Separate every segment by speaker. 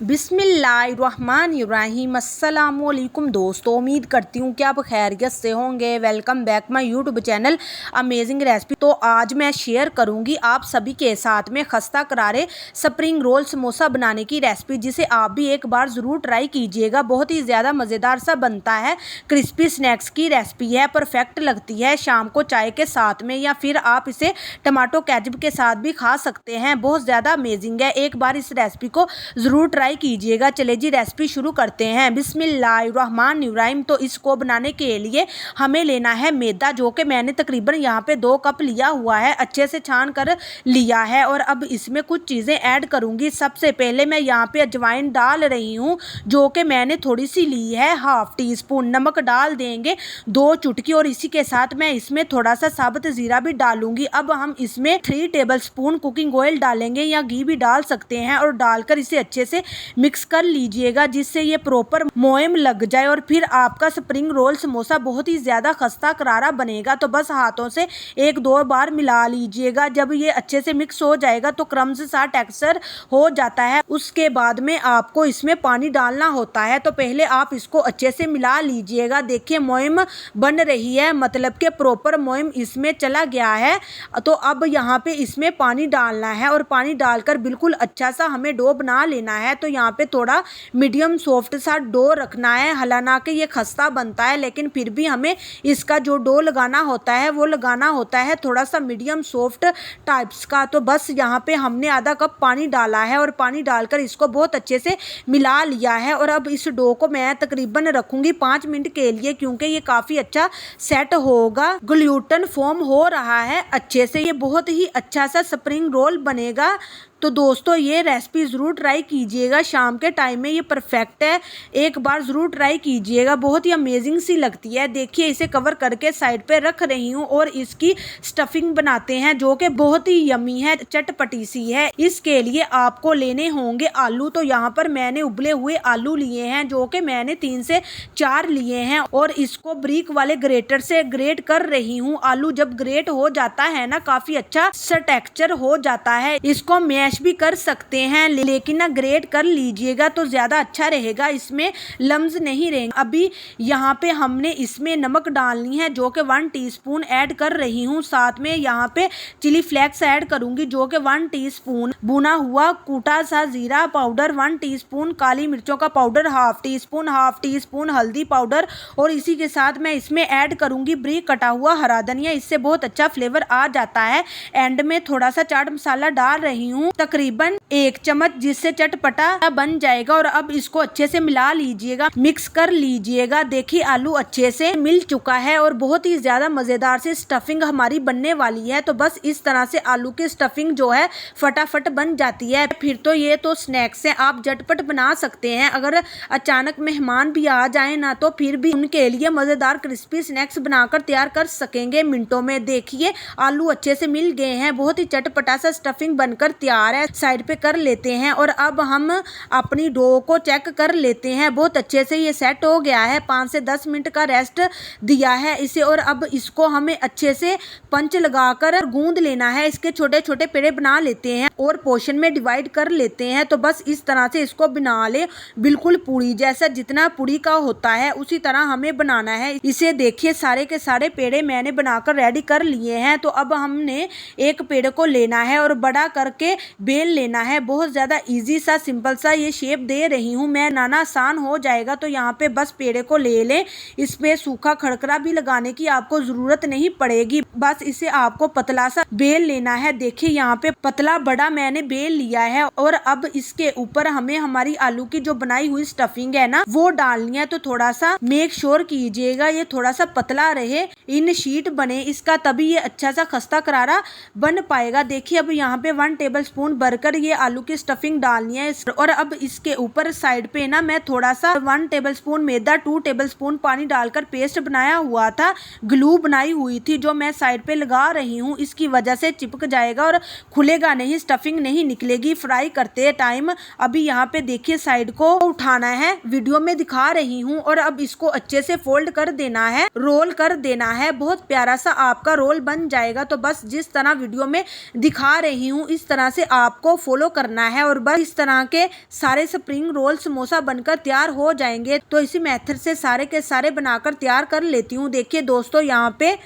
Speaker 1: बिस्मिल्लाहिर्रहमानिर्रहीम। अस्सलामुअलैकुम दोस्तों, उम्मीद करती हूँ कि आप खैरियत से होंगे। Welcome back my YouTube channel amazing recipe. तो आज मैं शेयर करूँगी आप सभी के साथ में खस्ता करारे स्प्रिंग रोल समोसा बनाने की रेसिपी, जिसे आप भी एक बार ज़रूर ट्राई कीजिएगा। बहुत ही ज़्यादा मज़ेदार सा बनता है। क्रिस्पी स्नैक्स की रेसिपी है, परफेक्ट लगती है शाम को चाय के साथ में, या फिर आप इसे टमाटो केचप के साथ भी खा सकते हैं। बहुत ज़्यादा अमेजिंग है, एक बार इस रेसिपी को ज़रूर ट्राई कीजिएगा। चले जी रेसिपी शुरू करते हैं। बिस्मिल्लाहिर्रहमानिर्रहीम। तो इसको बनाने के लिए हमें लेना है मैदा, जो कि मैंने तकरीबन यहाँ पे 2 कप लिया हुआ है, अच्छे से छान कर लिया है। और अब इसमें कुछ चीज़ें ऐड करूँगी। सबसे पहले मैं यहाँ पे अजवाइन डाल रही हूँ, जो कि मैंने थोड़ी सी ली है, ½ टी स्पून। नमक डाल देंगे 2 चुटकी, और इसी के साथ मैं इसमें थोड़ा सा साबुत ज़ीरा भी डालूंगी। अब हम इसमें 3 टेबल स्पून कुकिंग ऑयल डालेंगे, या घी भी डाल सकते हैं, और डालकर इसे अच्छे से मिक्स कर लीजिएगा, जिससे ये प्रॉपर मोयम लग जाए। और फिर आपका स्प्रिंग रोल समोसा बहुत ही ज़्यादा खस्ता करारा बनेगा। तो बस हाथों से 1-2 बार मिला लीजिएगा। जब ये अच्छे से मिक्स हो जाएगा तो क्रम्स सा टेक्सचर हो जाता है। उसके बाद में आपको इसमें पानी डालना होता है। तो पहले आप इसको अच्छे से मिला लीजिएगा। देखिए मोयम बन रही है, मतलब कि प्रॉपर मोयम इसमें चला गया है। तो अब यहाँ पे इसमें पानी डालना है, और पानी डालकर बिल्कुल अच्छा सा हमें डो बना लेना है। तो यहाँ पे थोड़ा मीडियम सॉफ्ट सा डो रखना है। हालांकि ये खस्ता बनता है, लेकिन फिर भी हमें इसका जो डो लगाना होता है वो लगाना होता है थोड़ा सा मीडियम सॉफ्ट टाइप्स का। तो बस यहाँ पे हमने आधा कप पानी डाला है, और पानी डालकर इसको बहुत अच्छे से मिला लिया है। और अब इस डो को मैं तकरीबन रखूँगी 5 मिनट के लिए, क्योंकि ये काफ़ी अच्छा सेट होगा। ग्लूटन फॉर्म हो रहा है अच्छे से, ये बहुत ही अच्छा सा स्प्रिंग रोल बनेगा। तो दोस्तों ये रेसिपी ज़रूर ट्राई कीजिएगा, शाम के टाइम में ये परफेक्ट है, एक बार ज़रूर ट्राई कीजिएगा। बहुत ही अमेजिंग सी लगती है। देखिए इसे कवर करके साइड पे रख रही हूँ, और इसकी स्टफिंग बनाते हैं, जो कि बहुत ही यमी है, चटपटी सी है। इसके लिए आपको लेने होंगे आलू। तो यहाँ पर मैंने उबले हुए आलू लिए हैं, जो कि मैंने 3 से 4 लिए हैं, और इसको ब्रिक वाले ग्रेटर से ग्रेट कर रही हूँ। आलू जब ग्रेट हो जाता है ना, काफ़ी अच्छा सा टेक्सचर हो जाता है। इसको भी कर सकते हैं, लेकिन ना ग्रेट कर लीजिएगा तो ज़्यादा अच्छा रहेगा, इसमें लम्स नहीं रहेंगे। अभी यहाँ पे हमने इसमें नमक डालनी है, जो कि 1 टीस्पून ऐड कर रही हूँ। साथ में यहाँ पे चिली फ्लेक्स ऐड करूँगी, जो कि 1 टीस्पून। भुना हुआ कूटा सा जीरा पाउडर 1 टीस्पून। काली मिर्चों का पाउडर ½ टीस्पून हल्दी पाउडर, और इसी के साथ मैं इसमें ऐड करूँगी ब्रिक कटा हुआ हरा धनिया। इससे बहुत अच्छा फ्लेवर आ जाता है। एंड में थोड़ा सा चाट मसाला डाल रही हूँ, तकरीबन 1 चम्मच, जिससे चटपटा बन जाएगा। और अब इसको अच्छे से मिला लीजिएगा, मिक्स कर लीजिएगा। देखिए आलू अच्छे से मिल चुका है, और बहुत ही ज्यादा मजेदार से स्टफिंग हमारी बनने वाली है। तो बस इस तरह से आलू की स्टफिंग जो है फटाफट बन जाती है। फिर तो ये तो स्नैक्स है, आप झटपट बना सकते हैं। अगर अचानक मेहमान भी आ जाए ना, तो फिर भी उनके लिए मजेदार क्रिस्पी स्नैक्स बनाकर तैयार कर सकेंगे मिनटों में। देखिए आलू अच्छे से मिल गए हैं, बहुत ही चटपटा सा स्टफिंग बनकर तैयार है। साइड पे कर लेते हैं, और अब हम अपनी डो को चेक कर लेते हैं। बहुत अच्छे से ये सेट हो गया है, 5 से 10 मिनट का रेस्ट दिया है इसे। और अब इसको हमें अच्छे से पंच लगाकर गूंद लेना है। इसके छोटे छोटे पेड़े बना लेते हैं, और पोर्शन में डिवाइड कर लेते हैं। तो बस इस तरह से इसको बना ले, बिल्कुल पूरी जैसा, जितना पूरी का होता है उसी तरह हमें बनाना है इसे। देखिए सारे के सारे पेड़े मैंने बनाकर रेडी कर लिए हैं। तो अब हमने एक पेड़ को लेना है, और बड़ा करके बेल लेना है। बहुत ज़्यादा इजी सा सिंपल सा ये शेप दे रही हूँ मैं, बनाना आसान हो जाएगा। तो यहाँ पे बस पेड़े को ले लें, इस पे सूखा खड़करा भी लगाने की आपको ज़रूरत नहीं पड़ेगी। बस इसे आपको पतला सा बेल लेना है। देखिए यहाँ पे पतला बड़ा मैंने बेल लिया है, और अब इसके ऊपर हमें हमारी आलू की जो बनाई हुई स्टफिंग है ना, वो डालनी है। तो थोड़ा सा मेक श्योर कीजिएगा ये थोड़ा सा पतला रहे, इन शीट बने इसका, तभी ये अच्छा सा खस्ता करारा बन पाएगा। देखिए अब यहाँ पे 1 टेबल स्पून भरकर ये आलू की स्टफिंग डालनी है। और अब इसके ऊपर साइड पे ना मैं थोड़ा सा 1 टेबल स्पून मैदा, 2 टेबल स्पून पानी डालकर पेस्ट बनाया हुआ था, ग्लू बनाई हुई थी, जो मैं साइड पे लगा रही हूँ। इसकी वजह से चिपक जाएगा और खुलेगा नहीं, स्टफिंग नहीं निकलेगी फ्राई करते टाइम। अभी यहाँ पे देखिए साइड को उठाना है, वीडियो में दिखा रही हूँ। और अब इसको अच्छे से फोल्ड कर देना है, रोल कर देना है। बहुत प्यारा सा आपका रोल बन जाएगा। तो बस जिस तरह वीडियो में दिखा रही हूँ इस तरह से आपको फॉलो फॉलो करना है और बस इस तरह के सारे स्प्रिंग रोल समोसा बनकर तैयार हो जाएंगे। तो इसी मेथड से सारे के सारे बनाकर तैयार कर लेती हूँ। देखिए दोस्तों, यहाँ पे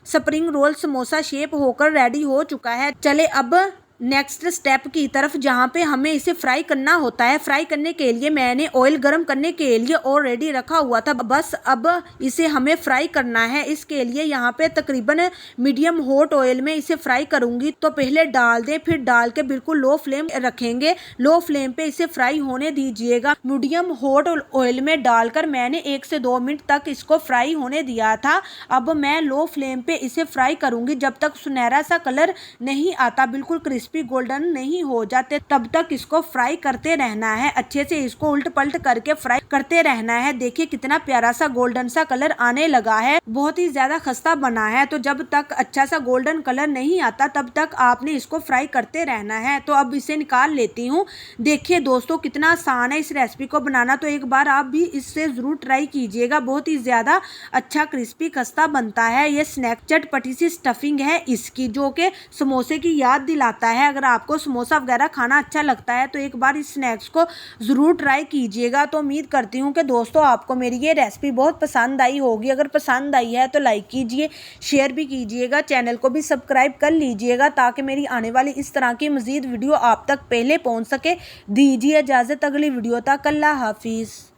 Speaker 1: स्प्रिंग रोल समोसा शेप होकर रेडी हो चुका है। चले अब नेक्स्ट स्टेप की तरफ, जहाँ पे हमें इसे फ्राई करना होता है। फ्राई करने के लिए मैंने ऑयल गर्म करने के लिए ऑलरेडी रखा हुआ था, बस अब इसे हमें फ्राई करना है। इसके लिए यहाँ पे तकरीबन मीडियम हॉट ऑयल में इसे फ्राई करूंगी। तो पहले डाल दें, फिर डाल के बिल्कुल लो फ्लेम रखेंगे। लो फ्लेम पे इसे फ्राई होने दीजिएगा। मीडियम हॉट ऑयल में डालकर मैंने 1 से 2 मिनट तक इसको फ्राई होने दिया था। अब मैं लो फ्लेम पे इसे फ्राई करूंगी जब तक सुनहरा सा कलर नहीं आता, बिल्कुल क्रिस्पी गोल्डन नहीं हो जाते, तब तक इसको फ्राई करते रहना है। अच्छे से इसको उल्ट पलट करके फ्राई करते रहना है। देखिए कितना प्यारा सा गोल्डन सा कलर आने लगा है, बहुत ही ज्यादा खस्ता बना है। तो जब तक अच्छा सा गोल्डन कलर नहीं आता तब तक आपने इसको फ्राई करते रहना है। तो अब इसे निकाल लेती हूँ। देखिए दोस्तों, कितना आसान है इस रेसिपी को बनाना, तो एक बार आप भी इससे जरूर ट्राई कीजिएगा। बहुत ही ज्यादा अच्छा क्रिस्पी खस्ता बनता है। ये स्नैक चटपटी सी स्टफिंग है इसकी, जो कि समोसे की याद दिलाता है। अगर आपको समोसा वगैरह खाना अच्छा लगता है तो एक बार इस स्नैक्स को ज़रूर ट्राई कीजिएगा। तो उम्मीद करती हूँ कि दोस्तों आपको मेरी ये रेसिपी बहुत पसंद आई होगी। अगर पसंद आई है तो लाइक कीजिए, शेयर भी कीजिएगा, चैनल को भी सब्सक्राइब कर लीजिएगा ताकि मेरी आने वाली इस तरह की मज़ीद वीडियो आप तक पहले पहुँच सके। दीजिए इजाज़त, अगली वीडियो तक। अल्लाह हाफिज़।